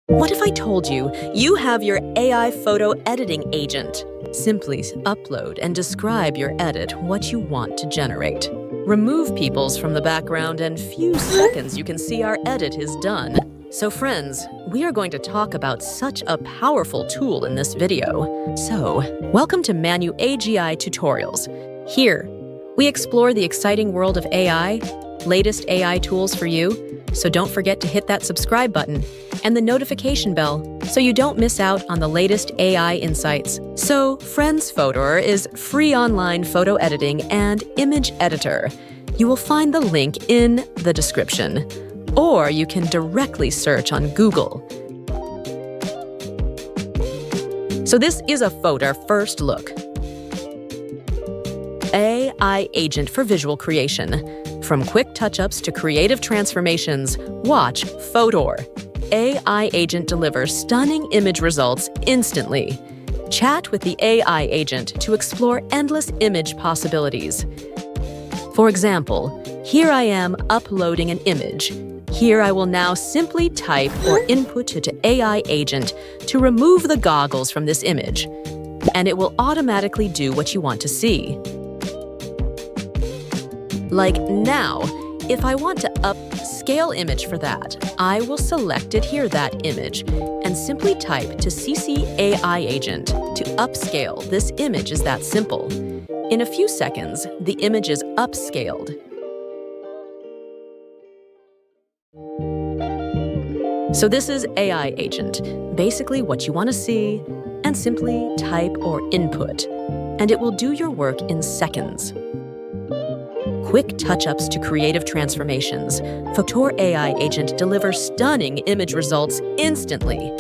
What if I told you you have your AI photo editing agent? Simply upload and describe your edit what you want to generate. Remove peoples from the background and few seconds you can see our edit is done. So friends, we are going to talk about such a powerful tool in this video. So, welcome to Manu AGI Tutorials. Here, we explore the exciting world of AI, latest AI tools for you, so don't forget to hit that subscribe button and the notification bell so you don't miss out on the latest AI insights. So, Friends Fotor is free online photo editing and image editor. You will find the link in the description, or you can directly search on Google. So this is a Fotor first look. AI Agent for visual creation. From quick touch-ups to creative transformations, watch Fotor. AI Agent delivers stunning image results instantly. Chat with the AI Agent to explore endless image possibilities. For example, here I am uploading an image. Here I will now simply type or input to AI Agent to remove the goggles from this image, and it will automatically do what you want to see. Like now, if I want to upscale image for that, I will select that image and simply type to Sisi AI Agent to upscale. This image is that simple. In a few seconds, the image is upscaled. So this is AI Agent, basically what you want to see, and simply type or input, and it will do your work in seconds. Quick touch-ups to creative transformations, Fotor AI Agent delivers stunning image results instantly.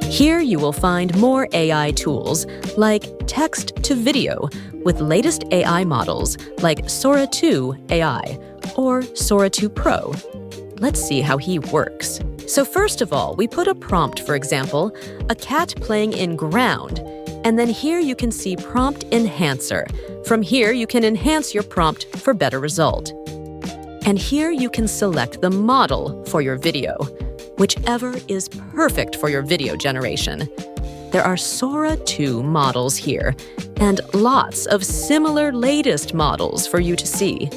Here you will find more AI tools like text to video with latest AI models like Sora 2 AI or Sora 2 Pro. Let's see how he works. So first of all, we put a prompt, for example, a cat playing in ground, and then here you can see prompt enhancer. From here, you can enhance your prompt for better result. And here you can select the model for your video, whichever is perfect for your video generation. There are Sora 2 models here, and lots of similar latest models for you to see.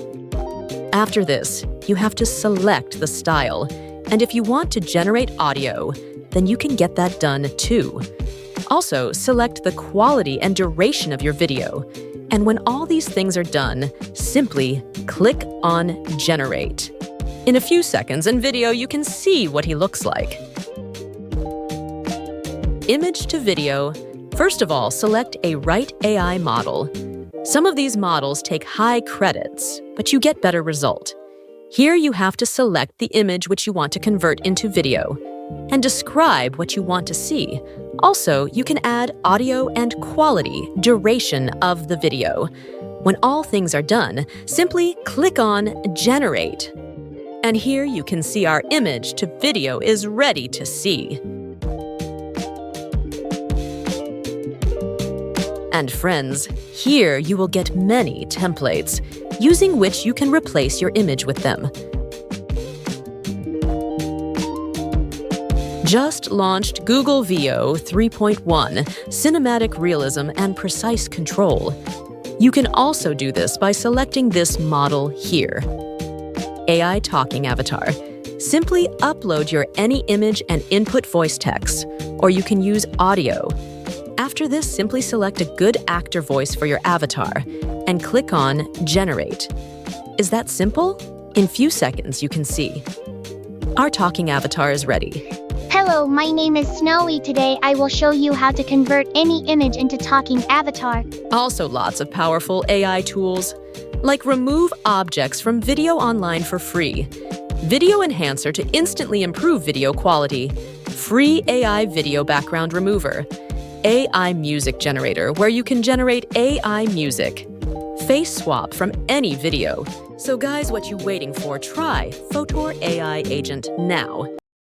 After this, you have to select the style, and if you want to generate audio, then you can get that done too. Also, select the quality and duration of your video, and when all these things are done, simply click on Generate. In a few seconds in video, you can see what he looks like. Image to video. First of all, select a Write AI model. Some of these models take high credits, but you get better result. Here you have to select the image which you want to convert into video and describe what you want to see. Also, you can add audio and quality, duration of the video. When all things are done, simply click on Generate. And here you can see our image to video is ready to see. And friends, here you will get many templates, using which you can replace your image with them. Just launched Google VO 3.1, Cinematic Realism and Precise Control. You can also do this by selecting this model here. AI Talking Avatar. Simply upload your any image and input voice text, or you can use audio. After this, simply select a good actor voice for your avatar and click on Generate. Is that simple? In few seconds, you can see. Our talking avatar is ready. Hello, my name is Snowy. Today I will show you how to convert any image into talking avatar. Also lots of powerful AI tools, like remove objects from video online for free, video enhancer to instantly improve video quality, free AI video background remover, AI music generator where you can generate AI music, face swap from any video. So guys, what you waiting for? Try Fotor AI Agent now.